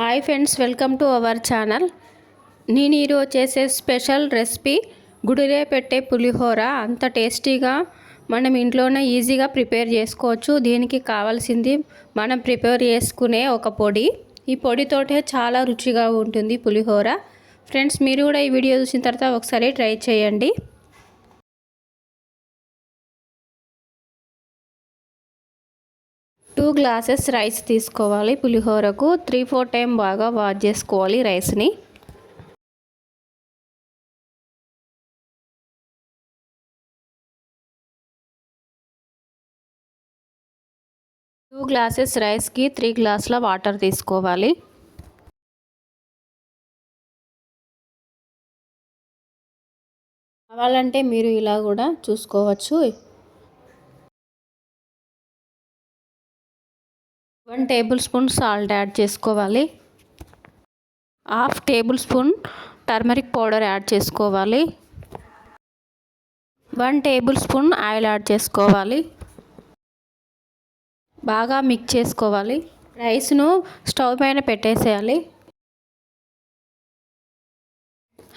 Hi friends, welcome to our channel. నేను ఈరోజు చేసే స్పెషల్ రెసిపీ గుడిలో పెట్టే పులిహోర. అంత టేస్టీగా మనం ఇంట్లోనే ఈజీగా ప్రిపేర్ చేసుకోవచ్చు. దీనికి కావాల్సింది మనం ప్రిపేర్ చేసుకునే ఒక పొడి. ఈ పొడితోటే చాలా రుచిగా ఉంటుంది పులిహోర. ఫ్రెండ్స్, మీరు కూడా ఈ వీడియో చూసిన తర్వాత ఒకసారి ట్రై చేయండి. 2 గ్లాసెస్ రైస్ తీసుకోవాలి. పులిహోరకు 3-4 టైం బాగా వాష్ చేసుకోవాలి రైస్ని. టూ గ్లాసెస్ రైస్కి 3 గ్లాసుల వాటర్ తీసుకోవాలి. కావాలంటే మీరు ఇలా కూడా చూసుకోవచ్చు. 1 టేబుల్ స్పూన్ సాల్ట్ యాడ్ చేసుకోవాలి. 1/2 table spoon turmeric powder add చేసుకోవాలి. 1 టేబుల్ స్పూన్ ఆయిల్ యాడ్ చేసుకోవాలి. బాగా మిక్స్ చేసుకోవాలి. రైస్ను స్టవ్ పైన పెట్టేసేయాలి.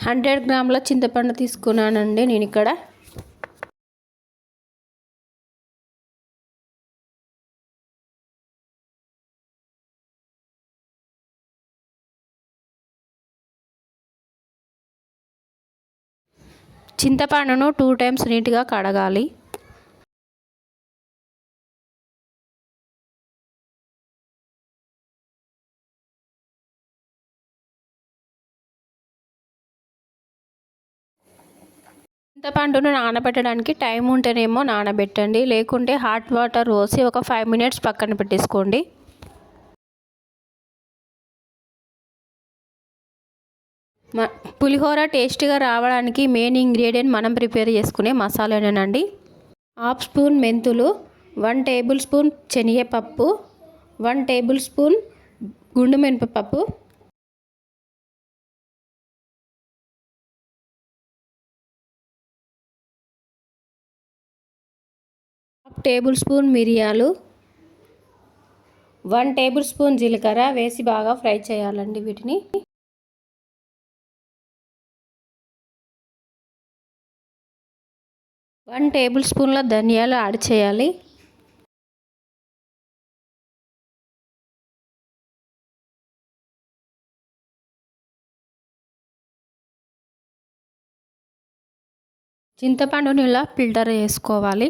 100 గ్రాముల చింతపండు తీసుకున్నానండి నేను ఇక్కడ. చింతపండును 2 టైమ్స్ నీట్గా కడగాలి. చింతపండును నానబెట్టడానికి టైం ఉంటేనేమో నానబెట్టండి, లేకుంటే హాట్ వాటర్ పోసి ఒక 5 మినిట్స్ పక్కన పెట్టేసుకోండి. పులిహోర టేస్ట్గా రావడానికి మెయిన్ ఇంగ్రీడియంట్ మనం ప్రిపేర్ చేసుకునే మసాలానేనండి. 1/2 స్పూన్ మెంతులు, 1 టేబుల్ స్పూన్ శనగపప్పు, 1 టేబుల్ స్పూన్ గుండు మినపప్పు, 1/2 టేబుల్ స్పూన్ మిరియాలు, 1 టేబుల్ స్పూన్ జీలకర్ర వేసి బాగా ఫ్రై చేయాలండి. వీటిని 1 టేబుల్ స్పూన్ల ధనియాలు యాడ్ చేయాలి. చింతపండుని ఇలా ఫిల్టర్ చేసుకోవాలి.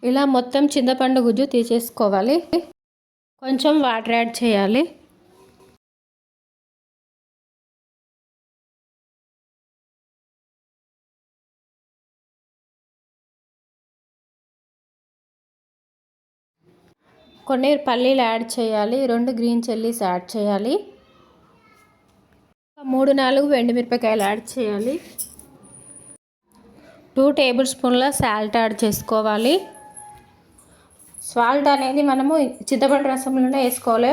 ఇలా మొత్తం చింతపండు గుజ్జు తీసేసుకోవాలి. కొంచెం వాటర్ యాడ్ చేయాలి. కొన్ని పల్లీలు యాడ్ చేయాలి. 2 గ్రీన్ చిల్లీస్ యాడ్ చేయాలి. 3-4 ఎండుమిరపకాయలు యాడ్ చేయాలి. 2 టేబుల్ స్పూన్ల సాల్ట్ యాడ్ చేసుకోవాలి. సాల్ట్ అనేది మనము చింతపండు రసంలోనే వేసుకోవాలి.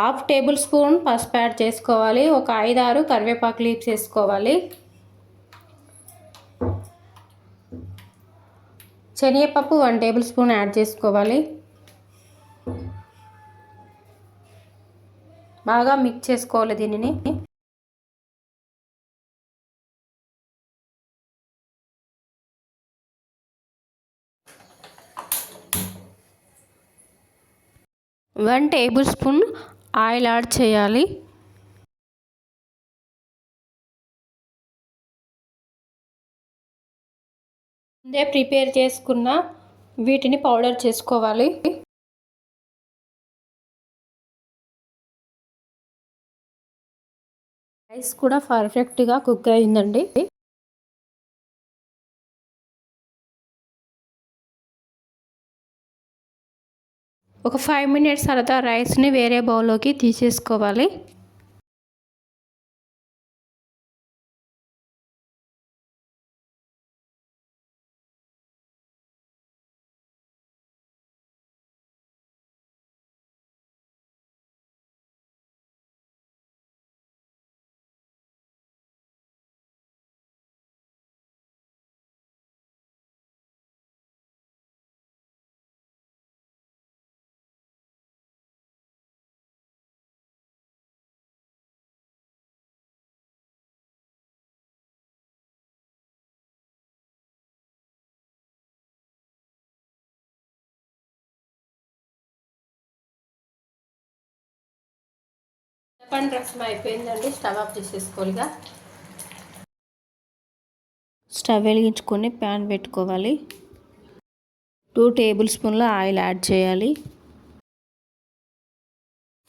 1/2 టేబుల్ స్పూన్ పసుపు యాడ్ చేసుకోవాలి. ఒక 5-6 కరివేపాకు లీవ్స్ వేసుకోవాలి. శనగపప్పు 1 టేబుల్ స్పూన్ యాడ్ చేసుకోవాలి. బాగా మిక్స్ చేసుకోవాలి దీనిని. One table spoon oil add చేయాలి. ముందే ప్రిపేర్ చేసుకున్న వీటిని పౌడర్ చేసుకోవాలి. రైస్ కూడా పర్ఫెక్ట్గా కుక్ అయిందండి. ఒక 5 మినిట్స్ తర్వాత రైస్ని వేరే బౌల్లోకి తీసేసుకోవాలి. చింతపండు రసం అయిపోయిందండి. స్టవ్ ఆఫ్ చేసేసుకోవాలిగా. స్టవ్ వెలిగించుకొని ప్యాన్ పెట్టుకోవాలి. 2 టేబుల్ స్పూన్ల ఆయిల్ యాడ్ చేయాలి.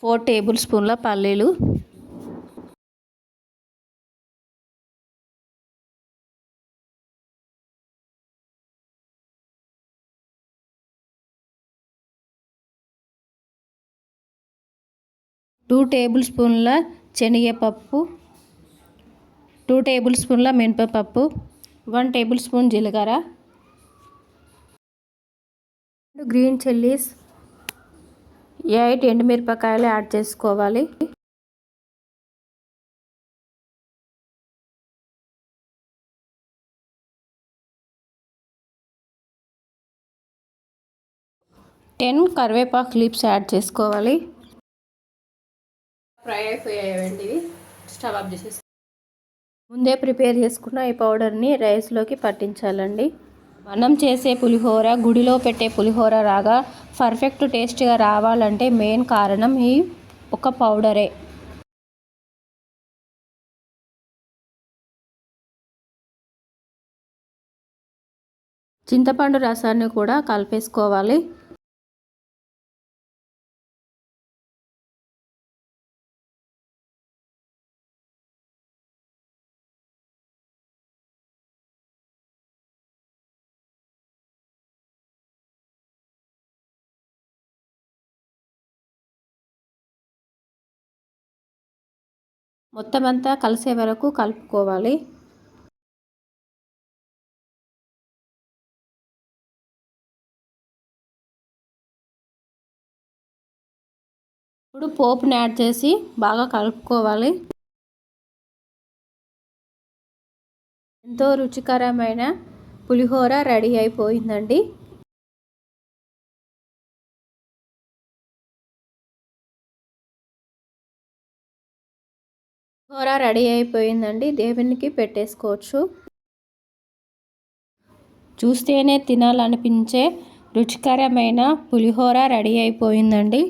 4 టేబుల్ స్పూన్ల పల్లీలు, 2 టేబుల్ స్పూన్ల శనగపప్పు, 2 టేబుల్ స్పూన్ల మినపప్పు, 1 టేబుల్ స్పూన్ జీలకర్ర, 2 గ్రీన్ చిల్లీస్, 8 ఎండుమిరపకాయలు యాడ్ చేసుకోవాలి. టెన్ కరివేపాకు లీవ్స్ యాడ్ చేసుకోవాలి. ఫ్రై అయిపోయాయండి. స్టవ్ ఆఫ్ చేసేసి ముందే ప్రిపేర్ చేసుకున్న ఈ పౌడర్ని రైస్లోకి పట్టించాలండి. మనం చేసే పులిహోర గుడిలో పెట్టే పులిహోర రాగా పర్ఫెక్ట్ టేస్ట్గా రావాలంటే మెయిన్ కారణం ఈ ఒక పౌడరే. చింతపండు రసాన్ని కూడా కలిపేసుకోవాలి. మొత్తం అంతా కలిసే వరకు కలుపుకోవాలి. ఇప్పుడు పోపుని యాడ్ చేసి బాగా కలుపుకోవాలి. ఎంతో రుచికరమైన పులిహోర రెడీ అయిపోయిందండి. పులిహోర రెడీ అయిపోయిందండి. దేవునికి పెట్టేసుకోవచ్చు. చూస్తేనే తినాలనిపించే రుచికరమైన పులిహోర రెడీ అయిపోయిందండి.